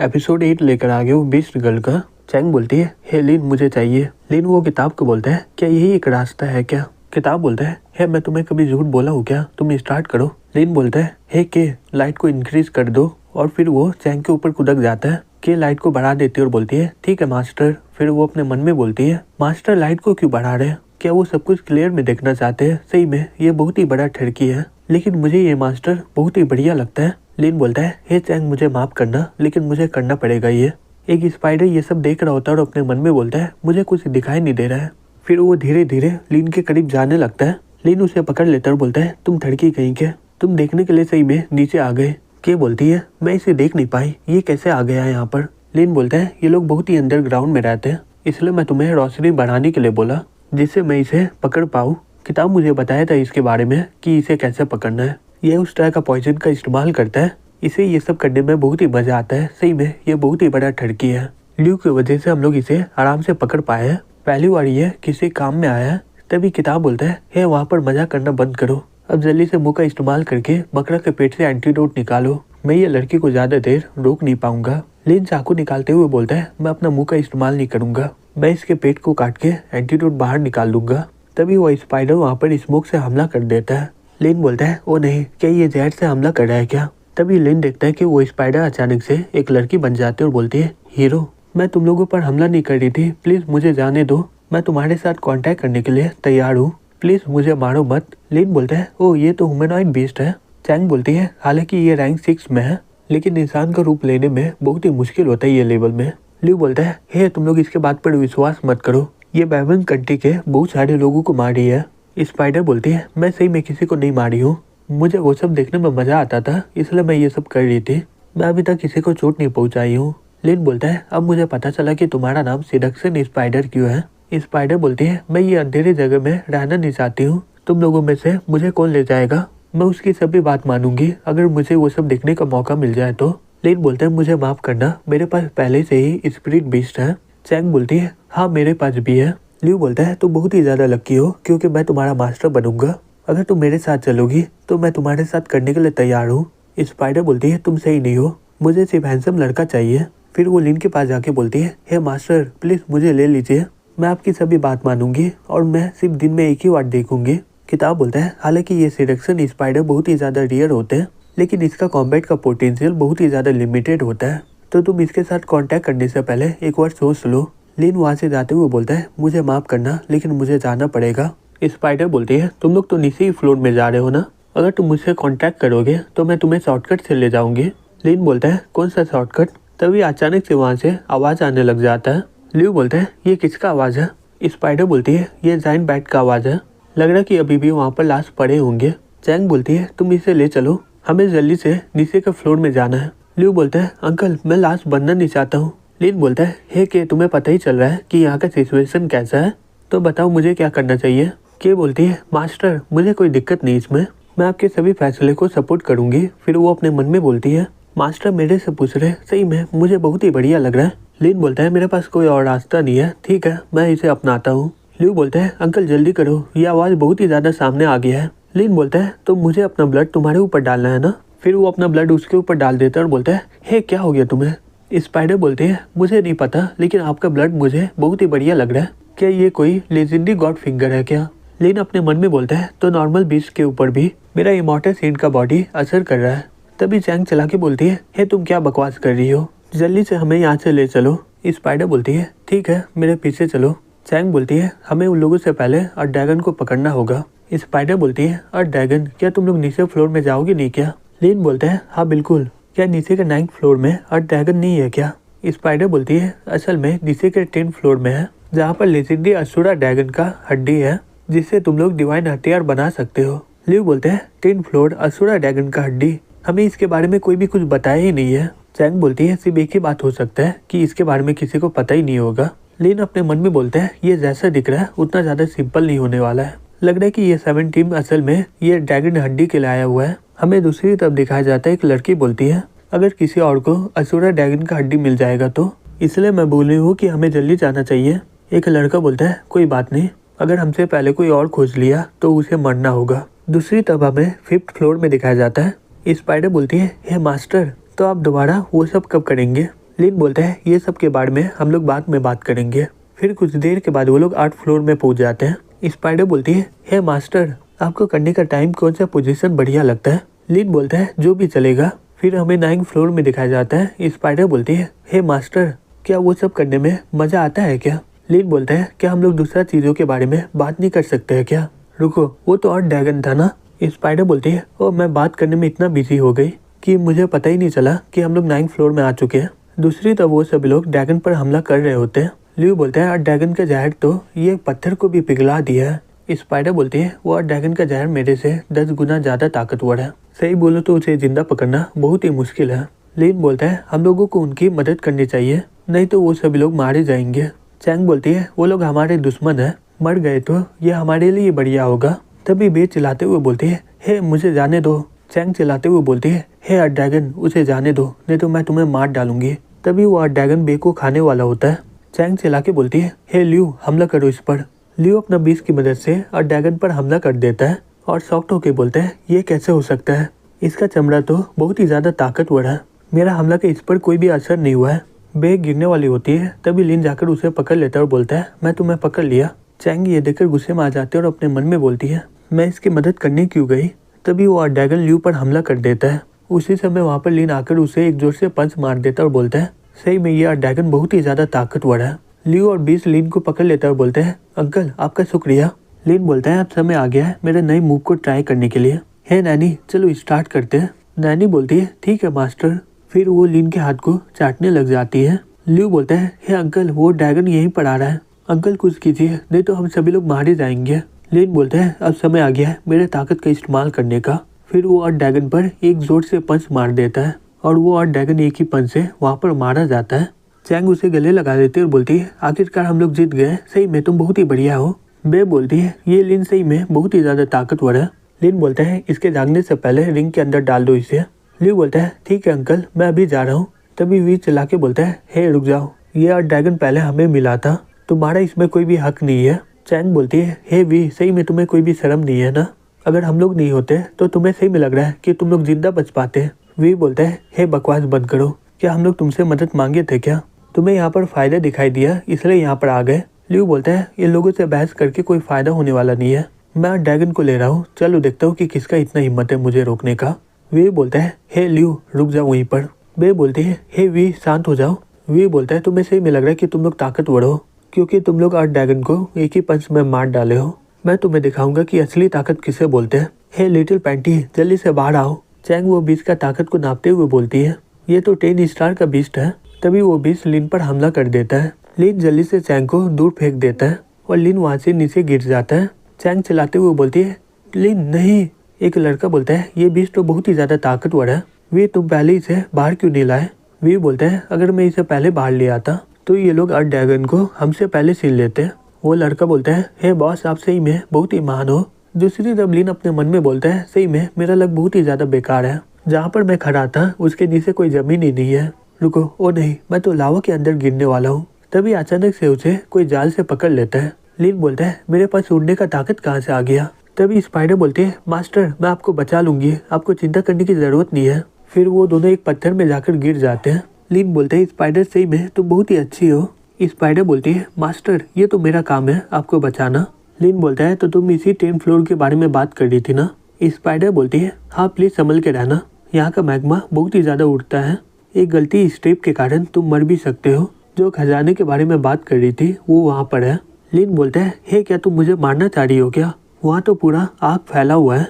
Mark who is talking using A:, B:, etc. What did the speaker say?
A: Episode 8 लेकर आ गए वो बीस्ट गर्ल का। चैंग बोलती है हे लिन मुझे चाहिए। लिन वो किताब को बोलता है क्या यही एक रास्ता है क्या। किताब बोलता है हे मैं तुम्हें कभी झूठ बोला हूँ क्या, तुम स्टार्ट करो। लिन बोलता है हे के लाइट को इंक्रीज कर दो और फिर वो चैंग के ऊपर कुदक जाता है। के लाइट को बढ़ा देती है और बोलती है ठीक है मास्टर। फिर वो अपने मन में बोलती है मास्टर लाइट को क्यों बढ़ा रहे हैं, क्या वो सब कुछ क्लियर में देखना चाहते हैं। सही में ये बहुत ही बड़ा ठरकी है, लेकिन मुझे ये मास्टर बहुत ही बढ़िया लगता है। लिन बोलता है हे चैंग मुझे माफ करना, लेकिन मुझे करना पड़ेगा ये। एक स्पाइडर ये सब देख रहा होता है और अपने मन में बोलता है मुझे कुछ दिखाई नहीं दे रहा है। फिर वो धीरे धीरे लिन के करीब जाने लगता है। लिन उसे पकड़ लेता है और बोलता है तुम ठरकी कहीं के, तुम देखने के लिए सही में नीचे आ गए। के बोलती है मैं इसे देख नहीं पाई, ये कैसे आ गया यहाँ पर। लिन बोलता है ये लोग बहुत ही अंडरग्राउंड में रहते हैं, इसलिए मैं तुम्हें रोशनी बढ़ाने के लिए बोला जिससे मैं इसे पकड़ पाऊँ। किताब मुझे बताया था इसके बारे में कि इसे कैसे पकड़ना है। ये उस तरह का पॉइजन का इस्तेमाल करता है, इसे ये सब करने में बहुत ही मजा आता है। सही में ये बहुत ही बड़ा ठरकी है। ल्यू की वजह से हम लोग इसे आराम से पकड़ पाए हैं। पहली बार ये किसी काम में आया है। तभी किताब बोलता है हे वहाँ पर मजा करना बंद करो, अब जल्दी से मुंह का इस्तेमाल करके बकरा के पेट से एंटीडोट निकालो, मैं ये लड़की को ज्यादा देर रोक नहीं पाऊंगा। लिन चाकू निकालते हुए बोलता है मैं अपना मुंह का इस्तेमाल नहीं करूंगा, मैं इसके पेट को काट के एंटीडोट बाहर निकाल दूंगा। तभी वो स्पाइडर वहाँ पर स्मोक से हमला कर देता है। लिन बोलता है ओ नहीं, क्या ये जहर से हमला कर रहा है क्या। तभी लिन देखता है कि वो स्पाइडर अचानक से एक लड़की बन जाती है और बोलती है हीरो मैं तुम लोगों पर हमला नहीं कर रही थी, प्लीज मुझे जाने दो, मैं तुम्हारे साथ कांटेक्ट करने के लिए तैयार हूँ, प्लीज मुझे मारो मत। लिन बोलता है ओ ये तो ह्यूमनॉइड बीस्ट है। चैंग बोलती है हालांकि ये रैंक 6 में है, लेकिन इंसान का रूप लेने में बहुत ही मुश्किल होता है ये लेवल में। ल्यू बोलता है हे तुम लोग इसके बात पर विश्वास मत करो, ये बैबन कंट्री के बहुत सारे लोगों को मार रही है। स्पाइडर बोलती है मैं सही में किसी को नहीं मारी हूँ, मुझे वो सब देखने में मजा आता था इसलिए मैं ये सब कर रही थी, मैं अभी तक किसी को चोट नहीं पहुंचाई हूँ। लिन बोलता है अब मुझे पता चला कि तुम्हारा नाम सिडक्सन स्पाइडर क्यों है। स्पाइडर बोलती है मैं ये अंधेरे जगह में रहना नहीं चाहती हूँ, तुम लोगों में से मुझे कौन ले जाएगा, मैं उसकी सभी बात मानूंगी अगर मुझे वो सब देखने का मौका मिल जाए तो। लिन बोलता है मुझे माफ करना, मेरे पास पहले से ही स्पिरिट बीस्ट है। चैंग बोलती है हाँ मेरे पास भी है। ल्यू बोलता है तुम बहुत ही ज्यादा लकी हो क्योंकि मैं तुम्हारा मास्टर बनूंगा, अगर तुम मेरे साथ चलोगी तो मैं तुम्हारे साथ करने के लिए तैयार हूँ। स्पाइडर बोलती है तुम सही नहीं हो, मुझे सिर्फ हैंडसम लड़का चाहिए। फिर वो लिन के पास जाके बोलती है हे मास्टर प्लीज मुझे ले लीजिए, मैं आपकी सभी बात मानूंगी और मैं सिर्फ दिन में एक ही बार देखूंगी। किताब बोलता है हालांकि ये सिडक्सन स्पाइडर बहुत ही ज्यादा रेयर होते हैं, लेकिन इसका कॉम्बैट का पोटेंशियल बहुत ही ज्यादा लिमिटेड होता है, तो तुम इसके साथ कांटेक्ट करने से पहले एक बार सोच लो। लिन वहाँ से जाते हुए बोलता है मुझे माफ करना लेकिन मुझे जाना पड़ेगा। स्पाइडर बोलती है तुम लोग तो नीचे ही फ्लोर में जा रहे हो ना, अगर तुम मुझसे कांटेक्ट करोगे तो मैं तुम्हें शॉर्टकट से ले जाऊंगी। लिन बोलता है कौन सा शॉर्टकट। तभी अचानक से वहाँ से आवाज आने लग जाता है। ल्यू बोलता है ये किसका आवाज है। स्पाइडर बोलती है ये जाइंट बैट का आवाज है, लग रहा है कि अभी भी वहाँ पर लाश पड़े होंगे। चैंग बोलती है तुम इसे ले चलो, हमें जल्दी से नीचे के फ्लोर में जाना है। ल्यू बोलता है अंकल मैं लाश बनना नहीं चाहता हूँ। लिन बोलता है हे के तुम्हें पता ही चल रहा है कि यहाँ का सिचुएशन कैसा है, तो बताओ मुझे क्या करना चाहिए। के बोलती है मास्टर मुझे कोई दिक्कत नहीं इसमें, मैं आपके सभी फैसले को सपोर्ट करूंगी। फिर वो अपने मन में बोलती है मास्टर मेरे से पूछ रहे, सही में मुझे बहुत ही बढ़िया लग रहा है। लिन बोलता है मेरे पास कोई और रास्ता नहीं है, ठीक है मैं इसे अपनाता हूँ। ल्यू बोलता है अंकल जल्दी करो, ये आवाज बहुत ही ज्यादा सामने आ गया है। लिन बोलता है तो मुझे अपना ब्लड तुम्हारे ऊपर डालना है ना। फिर वो अपना ब्लड उसके ऊपर डाल देता है और बोलता है हे क्या हो गया तुम्हें। स्पाइडर बोलते हैं मुझे नहीं पता, लेकिन आपका ब्लड मुझे बहुत ही बढ़िया लग रहा है, क्या ये कोई लेजेंडरी गॉड फिंगर है क्या। लिन अपने मन में बोलता है तो नॉर्मल बीस्ट के ऊपर भी मेरा इमॉर्टल सेंट का बॉडी असर कर रहा है। तभी चैंग चला के बोलती है हे तुम क्या बकवास कर रही हो, जल्दी से हमें यहाँ से ले चलो। स्पाइडर बोलती है ठीक है मेरे पीछे चलो। चैंग बोलती है हमें उन लोगों से पहले और ड्रैगन को पकड़ना होगा। स्पाइडर बोलती है और ड्रैगन क्या तुम लोग नीचे फ्लोर में जाओगे नहीं क्या। लिन बोलता है हाँ बिल्कुल, क्या नीचे के 9th फ्लोर में और ड्रैगन नहीं है क्या। स्पाइडर बोलती है असल में नीचे के 10th फ्लोर में है, जहाँ पर लेजेंडरी असुरा ड्रैगन का हड्डी है जिससे तुम लोग डिवाइन हथियार बना सकते हो। ल्यू बोलते हैं 10th फ्लोर असुरा ड्रैगन का हड्डी, हमें इसके बारे में कोई भी कुछ बताया ही नहीं है। चैंग बोलती है सिर्फ एक ही बात हो सकता है कि इसके बारे में किसी को पता ही नहीं होगा। लिन अपने मन में बोलते हैं ये जैसा दिख रहा है उतना ज्यादा सिंपल नहीं होने वाला है, लग रहा है कि ये 7 टीम असल में ये ड्रैगन हड्डी के लिए आया हुआ है। हमें दूसरी तरफ दिखाया जाता है एक लड़की बोलती है अगर किसी और को असुरा ड्रैगन का हड्डी मिल जाएगा तो, इसलिए मैं बोल रही हूँ कि हमें जल्दी जाना चाहिए। एक लड़का बोलता है कोई बात नहीं, अगर हमसे पहले कोई और खोज लिया तो उसे मरना होगा। दूसरी तरफ हमें 5th फ्लोर में दिखाया जाता है। स्पाइडर बोलती है हे मास्टर तो आप दोबारा वो सब कब करेंगे। लिन बोलता है ये सब के बारे में हम लोग बाद में बात करेंगे। फिर कुछ देर के बाद वो लोग 8 फ्लोर में पहुंच जाते हैं। स्पाइडर बोलती है हे मास्टर, आपको करने का टाइम कौन सा पोजीशन बढ़िया लगता है? लिन बोलता है जो भी चलेगा। फिर हमें 9 फ्लोर में दिखाया जाता है। स्पाइडर बोलती है हे मास्टर, क्या वो सब करने में मजा आता है क्या? लिन बोलता है क्या हम लोग दूसरा चीजों के बारे में बात नहीं कर सकते हैं क्या? रुको, वो तो और ड्रैगन था ना। स्पाइडर बोलती है ओ मैं बात करने में इतना बिजी हो गई कि मुझे पता ही नहीं चला कि हम लोग 9 फ्लोर में आ चुके हैं। दूसरी तरफ वो सभी लोग ड्रैगन पर हमला कर रहे होते हैं। ल्यू बोलता है ड्रैगन का जहर तो ये पत्थर को भी पिघला दिया है। स्पाइडर बोलती है वो ड्रैगन का जहर मेरे से 10 गुना ज्यादा ताकतवर है। सही बोलो तो उसे जिंदा पकड़ना बहुत ही मुश्किल है। लिन बोलता है हम लोगों को उनकी मदद करनी चाहिए, नहीं तो वो सभी लोग मारे जाएंगे। चैंग बोलती है वो लोग हमारे दुश्मन है, मर गए तो ये हमारे लिए बढ़िया होगा। तभी बे चिल्लाते हुए बोलती है हे मुझे जाने दो। चैंग चिल्लाते हुए बोलती है हे ड्रैगन उसे जाने दो, नहीं तो मैं तुम्हें मार डालूंगी। तभी वो ड्रैगन बे को खाने वाला होता है। चैंग चिल्ला के बोलती है हे ल्यू हमला करो इस पर। ल्यू अपना बीस की मदद से ड्रैगन पर हमला कर देता है और सॉफ्ट होके बोलता है ये कैसे हो सकता है, इसका चमड़ा तो बहुत ही ज्यादा ताकतवर है, मेरा हमला के इस पर कोई भी असर नहीं हुआ है। बे गिरने वाली होती है तभी लिन जाकर उसे पकड़ लेता है और बोलता है मैं तुम्हें पकड़ लिया। चैंग ये देखकर गुस्से में आ जाती है और अपने मन में बोलती है मैं इसकी मदद करने क्यों गई। तभी वो ड्रैगन ल्यू पर हमला कर देता है। उसी समय वहाँ पर लिन आकर उसे एक जोर से पंच मार देता है और बोलता है सही में ये ड्रैगन बहुत ही ज्यादा ताकतवर है। ल्यू और बीस लिन को पकड़ लेता है और बोलते हैं अंकल आपका शुक्रिया। लिन बोलता है अब समय आ गया है मेरे नए मूव को ट्राई करने के लिए। हे नैनी चलो स्टार्ट करते हैं। नैनी बोलती है ठीक है मास्टर। फिर वो लिन के हाथ को चाटने लग जाती है। ल्यू बोलता है हे अंकल वो ड्रैगन यहीं पर आ रहा है, अंकल कुछ कीजिए नहीं तो हम सभी लोग मारे जाएंगे। लिन बोलते हैं अब समय आ गया है मेरे ताकत का इस्तेमाल करने का। फिर वो ड्रैगन पर एक जोर से पंच मार देता है और वो ड्रैगन एक ही पंच से वहाँ पर मारा जाता है। चैंग उसे गले लगा देती है और बोलती है आखिरकार हम लोग जीत गए, सही में तुम बहुत ही बढ़िया हो। बे बोलती है ये लिन सही में बहुत ही ज्यादा ताकतवर है। लिन बोलता है इसके जागने से पहले रिंग के अंदर डाल दो इसे। ल्यू बोलता है ठीक है अंकल मैं अभी जा रहा हूँ। तभी वी चिल्ला के बोलता है हे रुक जाओ, ये ड्रैगन पहले हमें मिला था, तुम्हारा इसमें कोई भी हक नहीं है। चैंग बोलती है हे वी सही में तुम्हें कोई भी शर्म नहीं है ना, अगर हम लोग नहीं होते तो तुम्हें सही में लग रहा है कि तुम लोग जिंदा बच पाते। वी बोलता है हे बकवास बंद करो, क्या हम लोग तुमसे मदद मांगे थे क्या, तुम्हें यहाँ पर फायदा दिखाई दिया इसलिए यहाँ पर आ गए। ल्यू बोलता है इन लोगों से बहस करके कोई फायदा होने वाला नहीं है, मैं ड्रैगन को ले रहा हूँ, चलो देखता हूँ कि किसका इतना हिम्मत है मुझे रोकने का। वी बोलता है हे ल्यू रुक जाओ वहीं पर। बे बोलती है हे वी शांत हो जाओ। वी बोलता है तुम्हें सही में लग रहा है कि तुम लोग ताकतवर हो, क्योंकि तुम लोग आज ड्रैगन को एक ही पंच में मार डाले हो। मैं तुम्हें दिखाऊंगा कि असली ताकत किसे बोलते हैं। हे लिटिल पैंटी जल्दी से बाहर आओ। चैंग वो बीस्ट का ताकत को नापते हुए बोलती है ये तो 10 स्टार का बीस्ट है। तभी वो बीस्ट लिन पर हमला कर देता है। लिन जल्दी से चैंग को दूर फेंक देता है और लिन वहाँ से नीचे गिर जाता है। चैंग चिल्लाते हुए बोलती है लिन नहीं। एक लड़का बोलता है ये बीस्ट तो बहुत ही ज्यादा ताकतवर है, वे तुम पहले इसे बाहर क्यों नहीं लाए। वे बोलते हैं अगर मैं इसे पहले बाहर ले आता तो ये लोग ड्रैगन को हमसे पहले छीन लेते। वो लड़का बोलता है हे बॉस आप सही में बहुत ही महान हो। दूसरी तरफ लिन अपने मन में बोलता है सही में मेरा लक बहुत ही ज्यादा बेकार है, जहाँ पर मैं खड़ा था उसके नीचे कोई जमीन ही नहीं है। रुको ओ नहीं मैं तो लावा के अंदर गिरने वाला हूँ। तभी अचानक से उसे कोई जाल से पकड़ लेता है। लिन बोलता है मेरे पास उड़ने का ताकत कहाँ से आ गया। तभी स्पाइडर बोलती है मास्टर मैं आपको बचा लूंगी, आपको चिंता करने की जरूरत नहीं है। फिर वो दोनों एक पत्थर में जाकर गिर जाते हैं। लिन बोलते है स्पाइडर सही में तुम बहुत ही अच्छी हो। स्पाइडर बोलती है मास्टर ये तो मेरा काम है आपको बचाना। लिन बोलता है तो तुम इसी 10 फ्लोर के बारे में बात कर रही थी ना। स्पाइडर बोलती है हाँ प्लीज संभल के रहना, यहाँ का मैग्मा बहुत ही ज्यादा उड़ता है, एक गलती स्टेप के कारण तुम मर भी सकते हो। जो खजाने के बारे में बात कर रही थी वो वहाँ पर है। लिन बोलता है हे क्या तुम मुझे मारना चाह रही हो क्या, वहाँ तो पूरा आग फैला हुआ है।